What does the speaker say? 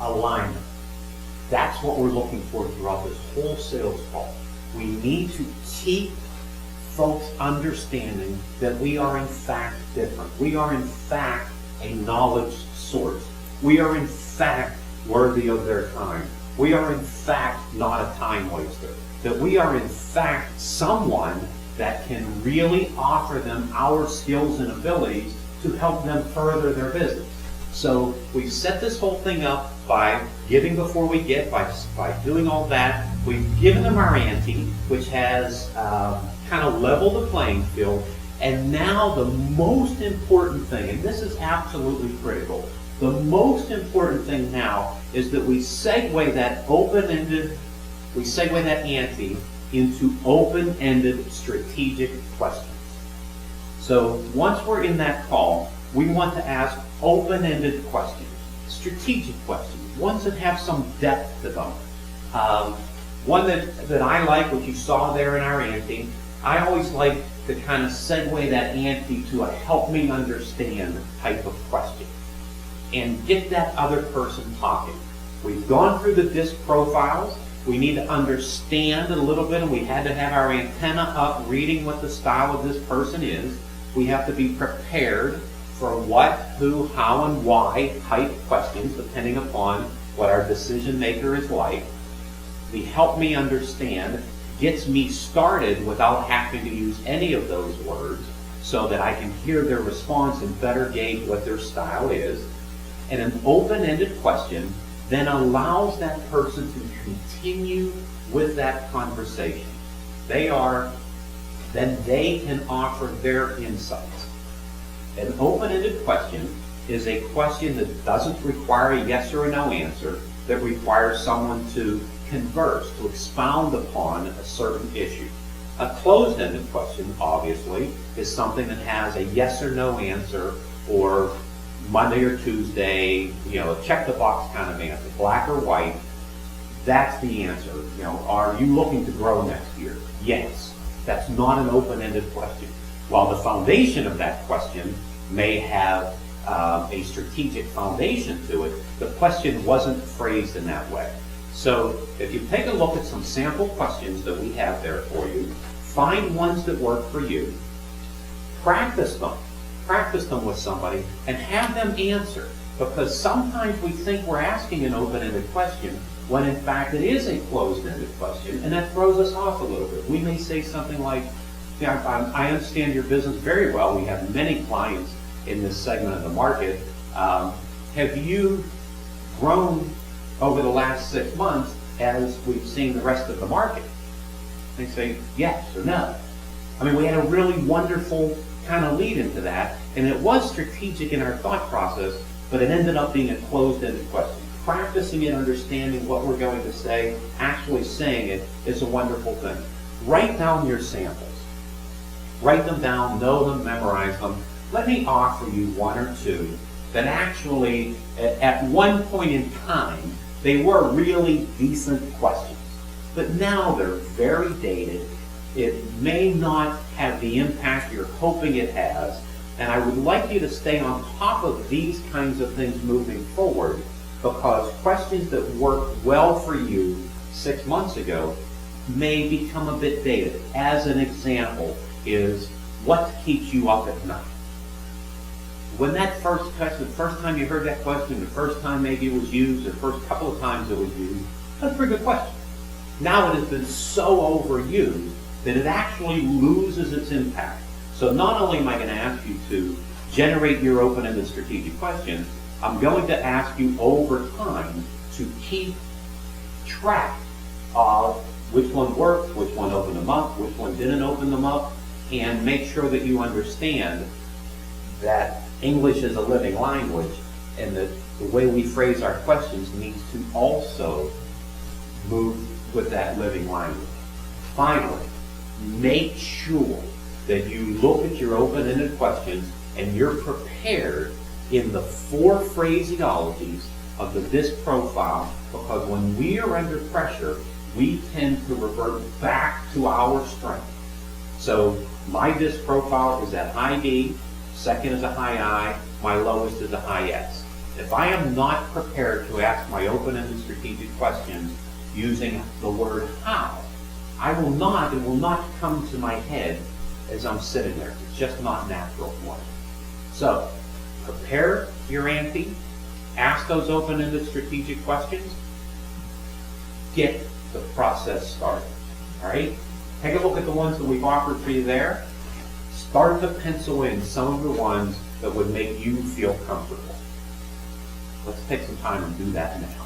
alignment. That's what we're looking for throughout this whole sales call. We need to keep folks understanding that we are in fact different. We are in fact a knowledge source. We are in fact worthy of their time. We are in fact not a time waster. That we are in fact someone that can really offer them our skills and abilities to help them further their business. So we've set this whole thing up by giving before we get, by doing all that. We've given them our ante, which has kind of leveled the playing field. And now the most important thing, and this is absolutely critical, the most important thing now is that we segue that ante into open-ended strategic questions. So once we're in that call, we want to ask open-ended questions, strategic questions, ones that have some depth to them. One that I like, what you saw there in our ante, I always like to kind of segue that ante to a help me understand type of question and get that other person talking. We've gone through the DISC profiles. We need to understand it a little bit, and we had to have our antenna up reading what the style of this person is. We have to be prepared for what, who, how, and why type questions, depending upon what our decision maker is like. The help me understand gets me started without having to use any of those words so that I can hear their response and better gauge what their style is. And an open-ended question then allows that person to continue with that conversation. Then they can offer their insights. An open-ended question is a question that doesn't require a yes or a no answer, that requires someone to converse, to expound upon a certain issue. A closed-ended question, obviously, is something that has a yes or no answer, or Monday or Tuesday, a check the box kind of answer, black or white. That's the answer. Are you looking to grow next year? Yes. That's not an open-ended question. While the foundation of that question may have a strategic foundation to it, the question wasn't phrased in that way. So if you take a look at some sample questions that we have there for you, find ones that work for you, practice them with somebody, and have them answer. Because sometimes we think we're asking an open-ended question when in fact it is a closed-ended question, and that throws us off a little bit. We may say something like, I understand your business very well. We have many clients in this segment of the market. Have you grown over the last 6 months as we've seen the rest of the market? They say yes or no. We had a really wonderful kind of lead into that, and it was strategic in our thought process, but it ended up being a closed-ended question. Practicing it, understanding what we're going to say, actually saying it is a wonderful thing. Write down your samples. Write them down, know them, memorize them. Let me offer you one or two that actually, at one point in time, they were really decent questions. But now they're very dated. It may not have the impact you're hoping it has. And I would like you to stay on top of these kinds of things moving forward, because questions that worked well for you 6 months ago may become a bit dated. As an example is, what keeps you up at night? When that first question, the first time you heard that question, the first time maybe it was used, the first couple of times it was used, that's a pretty good question. Now it has been so overused that it actually loses its impact. So not only am I going to ask you to generate your open-ended strategic questions, I'm going to ask you over time to keep track of which one worked, which one opened them up, which one didn't open them up, and make sure that you understand that English is a living language, and that the way we phrase our questions needs to also move with that living language. Finally, make sure that you look at your open-ended questions and you're prepared in the 4 phraseologies of the DISC profile, because when we are under pressure, we tend to revert back to our strength. So my DISC profile is at high D, second is a high I, my lowest is a high S. If I am not prepared to ask my open-ended strategic questions using the word how, it will not come to my head as I'm sitting there. It's just not natural for me. So, prepare your ante, ask those open-ended strategic questions, get the process started. All right? Take a look at the ones that we've offered for you there. Start to pencil in some of the ones that would make you feel comfortable. Let's take some time and do that now.